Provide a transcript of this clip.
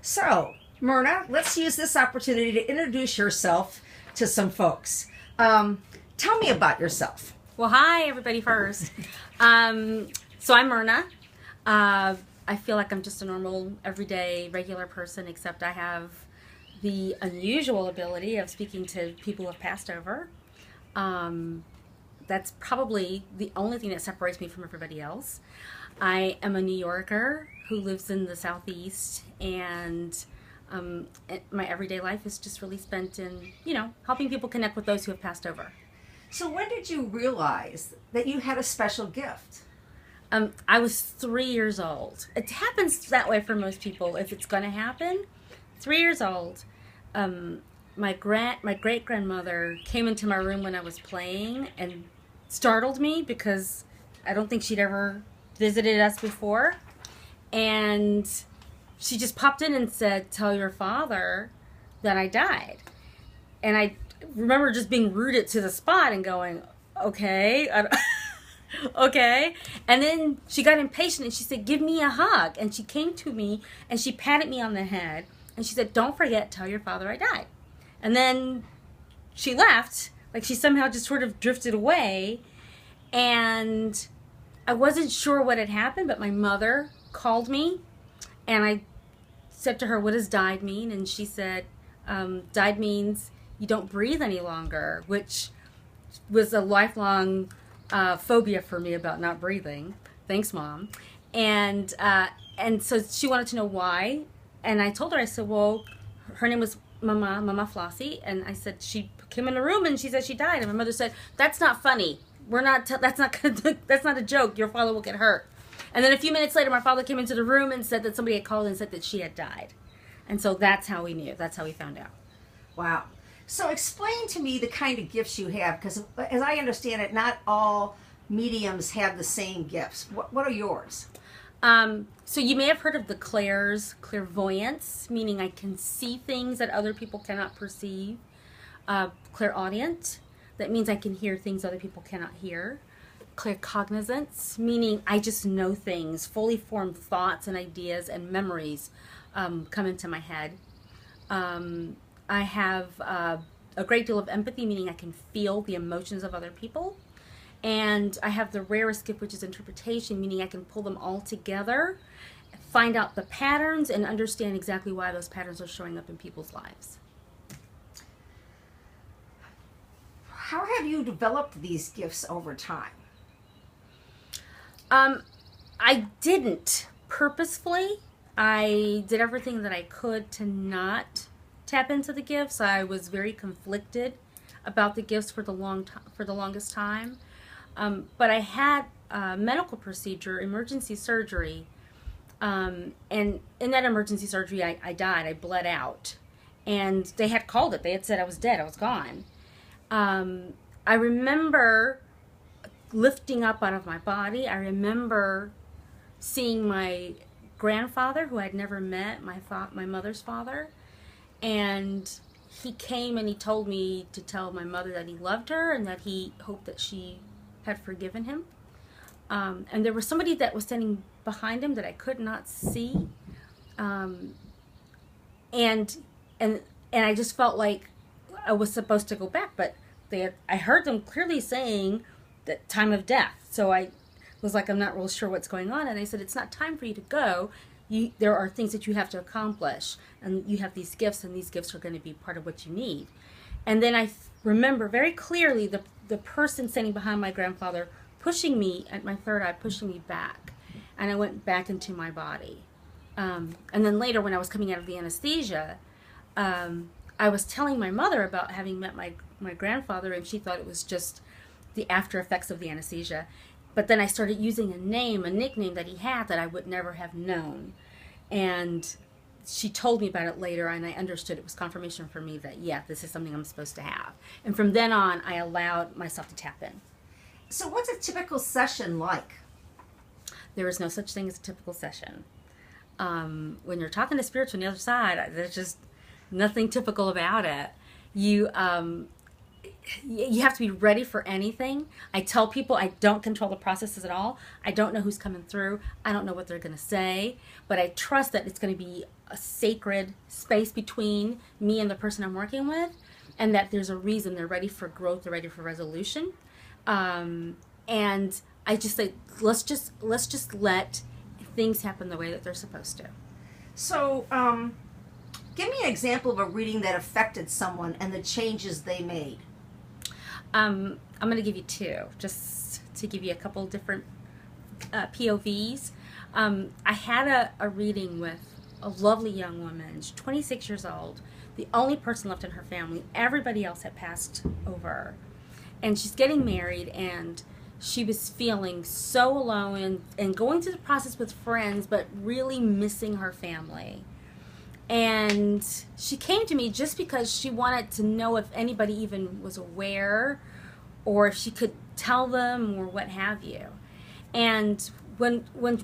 So, Myrna, let's use this opportunity to introduce yourself to some folks. Tell me about yourself. Well, hi, everybody first. So I'm Myrna. I feel like I'm just a normal, everyday, regular person, except I have the unusual ability of speaking to people who have passed over. That's probably the only thing that separates me from everybody else. I am a New Yorker who lives in the Southeast, and my everyday life is just really spent in, helping people connect with those who have passed over. So when did you realize that you had a special gift? I was 3 years old. It happens that way for most people if it's going to happen. 3 years old. My great grandmother came into my room when I was playing and startled me because I don't think she'd ever visited us before. And she just popped in and said, "Tell your father that I died." And I remember just being rooted to the spot and going, okay, okay. And then she got impatient and she said, "Give me a hug." And she came to me and she patted me on the head and she said, "Don't forget, tell your father I died." And then she left, like she somehow just sort of drifted away. And I wasn't sure what had happened, but my mother called me and I said to her, "What does died mean?" And she said, "Died means you don't breathe any longer," which was a lifelong phobia for me about not breathing. Thanks, Mom. And so she wanted to know why. And I told her, I said, well, her name was Mama Flossie. And I said, she came in the room and she said she died. And my mother said, "That's not funny. That's not a joke. Your father will get hurt." And then a few minutes later, my father came into the room and said that somebody had called and said that she had died. And so that's how we knew. That's how we found out. Wow. So explain to me the kind of gifts you have, because as I understand it, not all mediums have the same gifts. What are yours? So you may have heard of the clairs, clairvoyance, meaning I can see things that other people cannot perceive. Clairaudient, that means I can hear things other people cannot hear. Claircognizance, meaning I just know things, fully formed thoughts and ideas and memories come into my head. I have a great deal of empathy, meaning I can feel the emotions of other people. And I have the rarest gift, which is interpretation, meaning I can pull them all together, find out the patterns, and understand exactly why those patterns are showing up in people's lives. How have you developed these gifts over time? I didn't purposefully. I did everything that I could to not tap into the gifts. I was very conflicted about the gifts for the longest time. But I had a medical procedure, emergency surgery, and in that emergency surgery, I died. I bled out, and they had called it. They had said I was dead. I was gone. I remember lifting up out of my body. I remember seeing my grandfather, who I'd never met, my mother's father. And he came and he told me to tell my mother that he loved her and that he hoped that she had forgiven him. And there was somebody that was standing behind him that I could not see. And I just felt like I was supposed to go back, but I heard them clearly saying that time of death. So I was like, I'm not real sure what's going on. And they said, "It's not time for you to go. There are things that you have to accomplish, and you have these gifts, and these gifts are going to be part of what you need." And then I remember very clearly the person standing behind my grandfather pushing me at my third eye, pushing me back. And I went back into my body. And then later, when I was coming out of the anesthesia, I was telling my mother about having met my grandfather, and she thought it was just the after effects of the anesthesia. But then I started using a nickname that he had that I would never have known. And she told me about it later, and I understood it was confirmation for me that, yeah, this is something I'm supposed to have. And from then on, I allowed myself to tap in. So what's a typical session like? There is no such thing as a typical session. When you're talking to spirits on the other side, there's just nothing typical about it. You have to be ready for anything. I tell people I don't control the processes at all. I don't know who's coming through. I don't know what they're going to say, but I trust that it's going to be a sacred space between me and the person I'm working with, and that there's a reason they're ready for growth, they're ready for resolution. And I just say, let's just let things happen the way that they're supposed to. So, give me an example of a reading that affected someone and the changes they made. I'm going to give you two, just to give you a couple different POVs. I had a reading with a lovely young woman. She's 26 years old, the only person left in her family. Everybody else had passed over. And she's getting married, and she was feeling so alone and going through the process with friends, but really missing her family. And she came to me just because she wanted to know if anybody even was aware or if she could tell them or what have you. And when